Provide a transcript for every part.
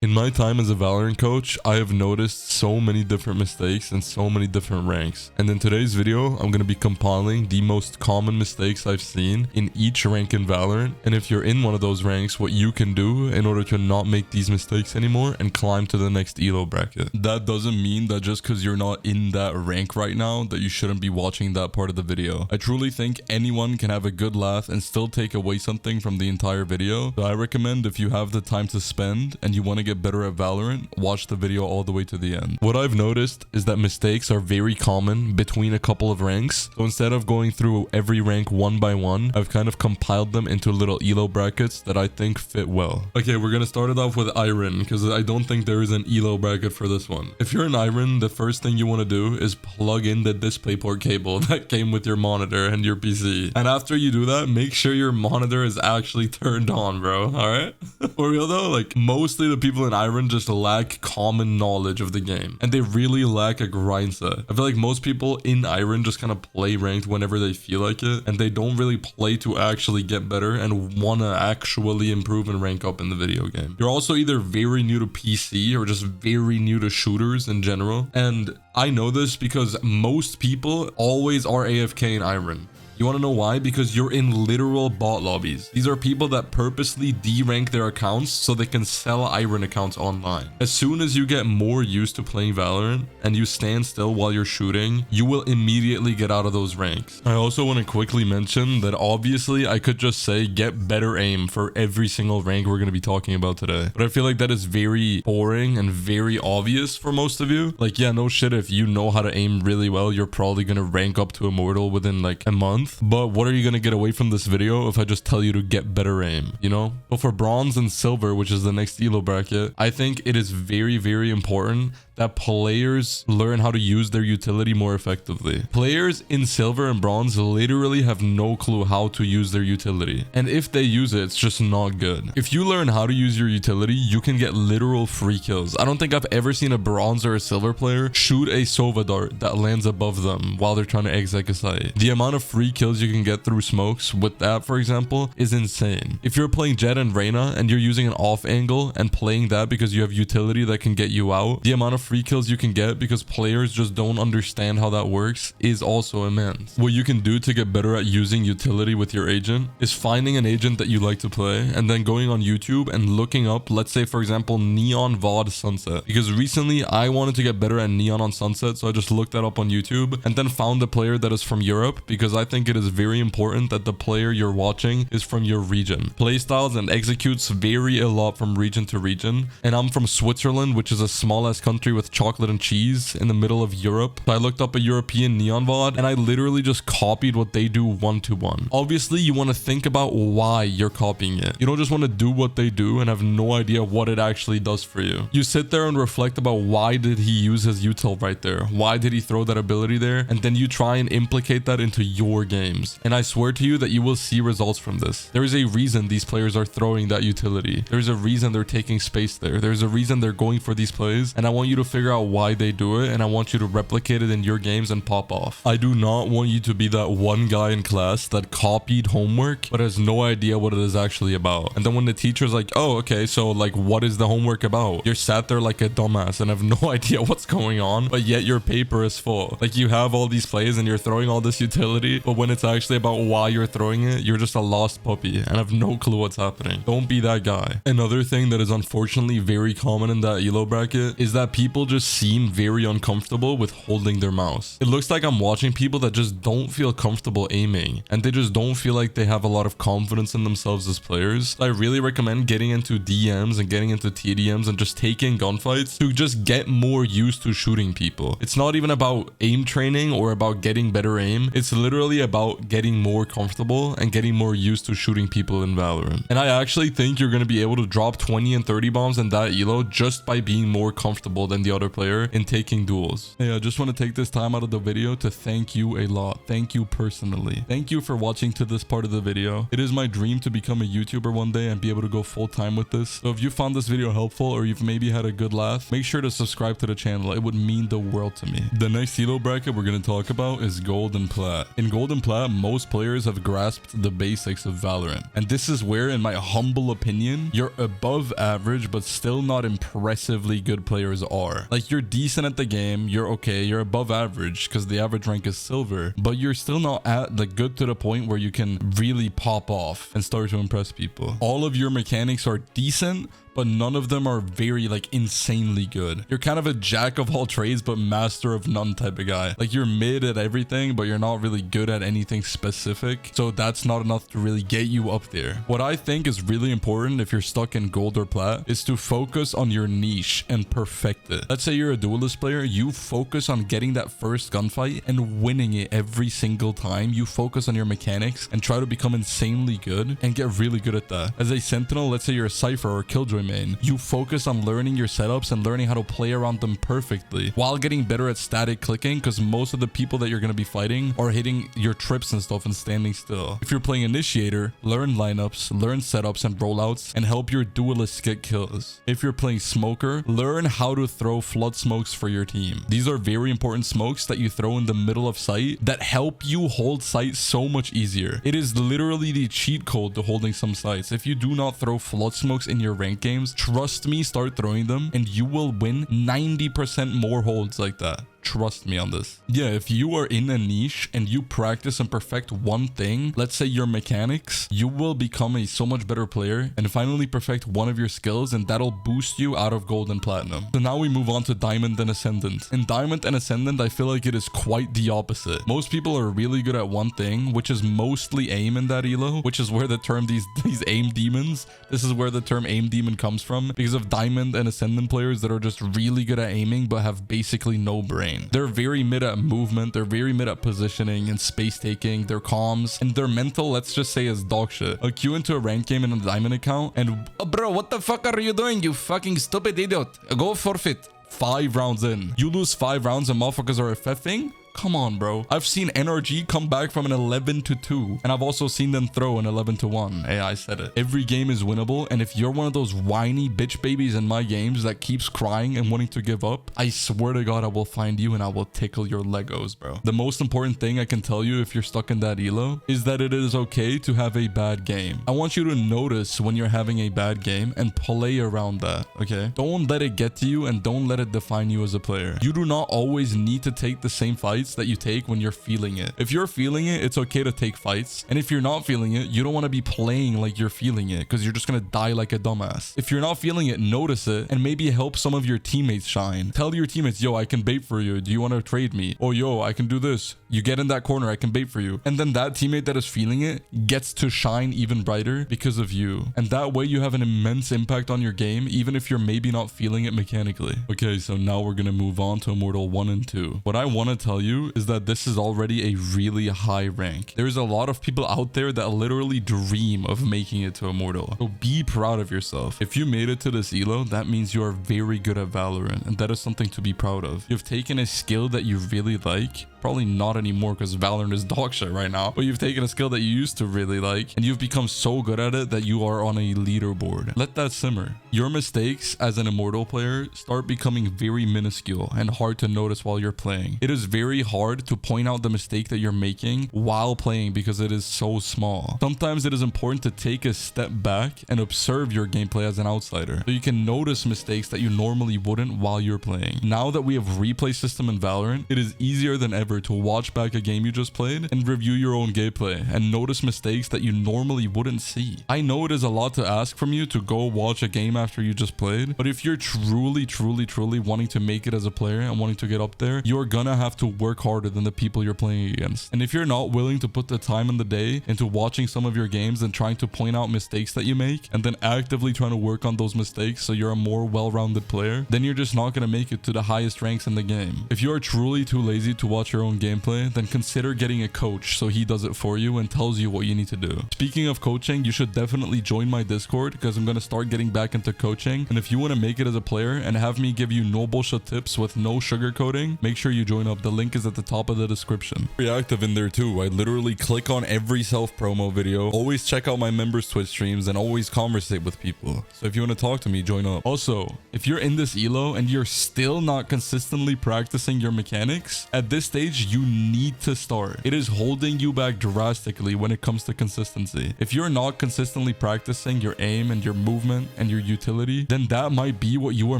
In my time as a Valorant coach, I have noticed so many different mistakes and so many different ranks. And in today's video, I'm going to be compiling the most common mistakes I've seen in each rank in Valorant. And if you're in one of those ranks, what you can do in order to not make these mistakes anymore and climb to the next elo bracket. That doesn't mean that just because you're not in that rank right now, that you shouldn't be watching that part of the video. I truly think anyone can have a good laugh and still take away something from the entire video. So I recommend, if you have the time to spend and you want to get better at Valorant, watch the video all the way to the end. What I've noticed is that mistakes are very common between a couple of ranks. So instead of going through every rank one by one, I've kind of compiled them into little elo brackets that I think fit well. Okay, we're gonna start it off with Iron, because I don't think there is an elo bracket for this one. If you're an Iron, the first thing you want to do is plug in the DisplayPort cable that came with your monitor and your PC. And after you do that, make sure your monitor is actually turned on, bro. All right? For real though, like mostly the people in Iron just lack common knowledge of the game, and they really lack a grind set. I feel like most people in Iron just kind of play ranked whenever they feel like it, and they don't really play to actually get better and want to actually improve and rank up in the video game. You're also either very new to PC or just very new to shooters in general, and I know this because most people always are AFK in Iron. You want to know why? Because you're in literal bot lobbies. These are people that purposely derank their accounts so they can sell Iron accounts online. As soon as you get more used to playing Valorant and you stand still while you're shooting, you will immediately get out of those ranks. I also want to quickly mention that obviously I could just say get better aim for every single rank we're going to be talking about today. But I feel like that is very boring and very obvious for most of you. Like, yeah, no shit, if you know how to aim really well, you're probably going to rank up to Immortal within like a month. But what are you going to get away from this video if I just tell you to get better aim, you know? But for bronze and silver, which is the next elo bracket, I think it is very, very important that players learn how to use their utility more effectively. Players in silver and bronze literally have no clue how to use their utility. And if they use it, it's just not good. If you learn how to use your utility, you can get literal free kills. I don't think I've ever seen a bronze or a silver player shoot a Sova dart that lands above them while they're trying to exec a site. The amount of free kills you can get through smokes with that, for example, is insane. If you're playing Jet and Reyna and you're using an off angle and playing that because you have utility that can get you out, the amount of free kills you can get because players just don't understand how that works is also immense. What you can do to get better at using utility with your agent is finding an agent that you like to play and then going on YouTube and looking up, let's say for example, Neon VOD Sunset. Because recently I wanted to get better at Neon on Sunset, so I just looked that up on YouTube and then found a player that is from Europe, because I think it is very important that the player you're watching is from your region. Playstyles and executes vary a lot from region to region, and I'm from Switzerland, which is a small ass country with chocolate and cheese in the middle of Europe. So I looked up a European Neon VOD and I literally just copied what they do one-to-one. Obviously, you want to think about why you're copying it. You don't just want to do what they do and have no idea what it actually does for you. You sit there and reflect about why did he use his util right there? Why did he throw that ability there? And then you try and implicate that into your games. And I swear to you that you will see results from this. There is a reason these players are throwing that utility. There's a reason they're taking space there. There's a reason they're going for these plays. And I want you to figure out why they do it, and I want you to replicate it in your games and pop off. I do not want you to be that one guy in class that copied homework but has no idea what it is actually about. And then when the teacher's like, oh, okay, so like what is the homework about? You're sat there like a dumbass and have no idea what's going on, but yet your paper is full. Like you have all these plays and you're throwing all this utility, but when it's actually about why you're throwing it, you're just a lost puppy and have no clue what's happening. Don't be that guy. Another thing that is unfortunately very common in that elo bracket is that people just seem very uncomfortable with holding their mouse. It looks like I'm watching people that just don't feel comfortable aiming, and they just don't feel like they have a lot of confidence in themselves as players. I really recommend getting into DMs and getting into TDMs and just taking gunfights to just get more used to shooting people. It's not even about aim training or about getting better aim. It's literally about getting more comfortable and getting more used to shooting people in Valorant. And I actually think you're going to be able to drop 20 and 30 bombs in that elo just by being more comfortable than than the other player in taking duels. Hey, I just want to take this time out of the video to thank you a lot. Thank you personally. Thank you for watching to this part of the video. It is my dream to become a YouTuber one day and be able to go full time with this. So if you found this video helpful or you've maybe had a good laugh, make sure to subscribe to the channel. It would mean the world to me. The next elo bracket we're going to talk about is Gold and Plat. In Gold and Plat, most players have grasped the basics of Valorant. And this is where, in my humble opinion, you're above average but still not impressively good players are. Like, you're decent at the game, you're okay, you're above average because the average rank is silver, but you're still not at the good to the point where you can really pop off and start to impress people. All of your mechanics are decent, but none of them are very like insanely good. You're kind of a jack of all trades but master of none type of guy. Like, you're mid at everything but you're not really good at anything specific, so that's not enough to really get you up there. What I think is really important if you're stuck in Gold or Plat is to focus on your niche and perfect it. Let's say you're a duelist player, you focus on getting that first gunfight and winning it every single time. You focus on your mechanics and try to become insanely good and get really good at that. As a sentinel, let's say you're a Cypher or Killjoy main, you focus on learning your setups and learning how to play around them perfectly while getting better at static clicking, because most of the people that you're going to be fighting are hitting your trips and stuff and standing still. If you're playing Initiator, learn lineups, learn setups and rollouts, and help your duelists get kills. If you're playing Smoker, learn how to throw flood smokes for your team. These are very important smokes that you throw in the middle of sight that help you hold sight so much easier. It is literally the cheat code to holding some sights. If you do not throw flood smokes in your rank games, trust me, start throwing them and you will win 90% more holds like that. Trust me on this. Yeah, if you are in a niche and you practice and perfect one thing, let's say your mechanics, you will become a so much better player and finally perfect one of your skills, and that'll boost you out of Gold and Platinum. So now we move on to Diamond and Ascendant. In Diamond and Ascendant, I feel like it is quite the opposite. Most people are really good at one thing, which is mostly aim in that elo, which is where the term these aim demons, this is where the term aim demon comes from, because of Diamond and Ascendant players that are just really good at aiming but have basically no brain. They're very mid at movement, they're very mid at positioning and space taking, their comms, and their mental, let's just say, is dog shit. I'll queue into a rank game in a Diamond account and, oh, bro, what the fuck are you doing, you fucking stupid idiot? Go forfeit. 5 rounds in. You lose 5 rounds and motherfuckers are FFing? Come on, bro. I've seen NRG come back from an 11-2, and I've also seen them throw an 11-1. Hey, I said it. Every game is winnable, and if you're one of those whiny bitch babies in my games that keeps crying and wanting to give up, I swear to God, I will find you and I will tickle your Legos, bro. The most important thing I can tell you if you're stuck in that elo is that it is okay to have a bad game. I want you to notice when you're having a bad game and play around that, okay? Don't let it get to you and don't let it define you as a player. You do not always need to take the same fights that you take when you're feeling it. If you're feeling it, it's okay to take fights. And if you're not feeling it, you don't want to be playing like you're feeling it because you're just going to die like a dumbass. If you're not feeling it, notice it and maybe help some of your teammates shine. Tell your teammates, yo, I can bait for you. Do you want to trade me? Oh, yo, I can do this. You get in that corner, I can bait for you. And then that teammate that is feeling it gets to shine even brighter because of you. And that way you have an immense impact on your game, even if you're maybe not feeling it mechanically. Okay, so now we're going to move on to Immortal 1 and 2. What I want to tell you is that this is already a really high rank. There's a lot of people out there that literally dream of making it to Immortal. So be proud of yourself. If you made it to this elo, that means you are very good at Valorant, and that is something to be proud of. You've taken a skill that you really like, probably not anymore because Valorant is dog shit right now, but you've taken a skill that you used to really like and you've become so good at it that you are on a leaderboard. Let that simmer. Your mistakes as an Immortal player start becoming very minuscule and hard to notice while you're playing. It is very hard to point out the mistake that you're making while playing because it is so small. Sometimes it is important to take a step back and observe your gameplay as an outsider so you can notice mistakes that you normally wouldn't while you're playing. Now that we have replay system in Valorant, it is easier than ever to watch back a game you just played and review your own gameplay and notice mistakes that you normally wouldn't see. I know it is a lot to ask from you to go watch a game after you just played, but if you're truly wanting to make it as a player and wanting to get up there, you're gonna have to work work harder than the people you're playing against. And if you're not willing to put the time in the day into watching some of your games and trying to point out mistakes that you make, and then actively trying to work on those mistakes so you're a more well-rounded player, then you're just not going to make it to the highest ranks in the game. If you are truly too lazy to watch your own gameplay, then consider getting a coach so he does it for you and tells you what you need to do. Speaking of coaching, you should definitely join my Discord because I'm going to start getting back into coaching. And if you want to make it as a player and have me give you no bullshit tips with no sugarcoating, make sure you join up. The link is at the top of the description. Very active in there too. I literally click on every self-promo video, always check out my members' Twitch streams, and always conversate with people. So if you want to talk to me, join up. Also, if you're in this elo and you're still not consistently practicing your mechanics, at this stage, you need to start. It is holding you back drastically when it comes to consistency. If you're not consistently practicing your aim and your movement and your utility, then that might be what you are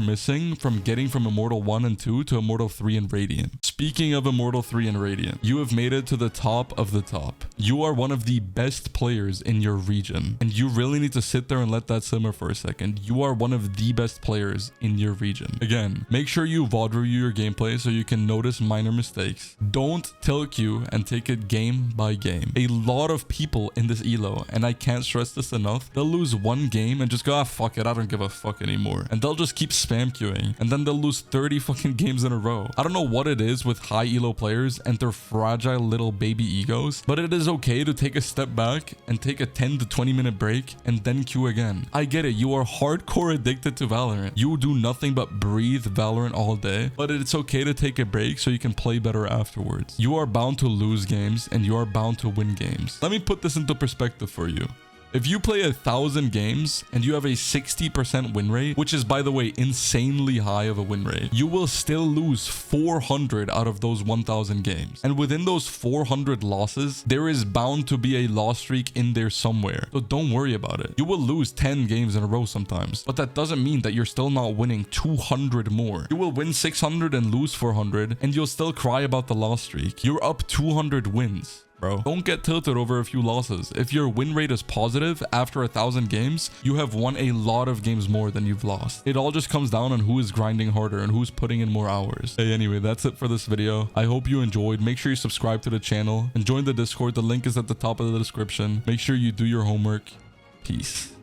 missing from getting from Immortal 1 and 2 to Immortal 3 and Radiant. Speaking of Immortal 3 and Radiant, you have made it to the top of the top. You are one of the best players in your region, and you really need to sit there and let that simmer for a second. You are one of the best players in your region. Again, make sure you VOD review your gameplay so you can notice minor mistakes. Don't tilt queue and take it game by game. A lot of people in this elo, and I can't stress this enough, they'll lose one game and just go, ah, fuck it, I don't give a fuck anymore. And they'll just keep spam queuing, and then they'll lose 30 fucking games in a row. I don't know what it is with high elo players and their fragile little baby egos, but it is okay to take a step back and take a 10 to 20 minute break and then queue again. I get it, you are hardcore addicted to Valorant. You do nothing but breathe Valorant all day, but it's okay to take a break so you can play better afterwards. You are bound to lose games and you are bound to win games. Let me put this into perspective for you. If you play 1,000 games and you have a 60% win rate, which is, by the way, insanely high of a win rate, you will still lose 400 out of those 1,000 games. And within those 400 losses, there is bound to be a loss streak in there somewhere. So don't worry about it. You will lose 10 games in a row sometimes, but that doesn't mean that you're still not winning 200 more. You will win 600 and lose 400, and you'll still cry about the loss streak. You're up 200 wins. Bro, don't get tilted over a few losses. If your win rate is positive after 1,000 games, you have won a lot of games more than you've lost. It all just comes down on who is grinding harder and who's putting in more hours. Hey, anyway, that's it for this video. I hope you enjoyed. Make sure you subscribe to the channel and join the Discord. The link is at the top of the description. Make sure you do your homework. Peace.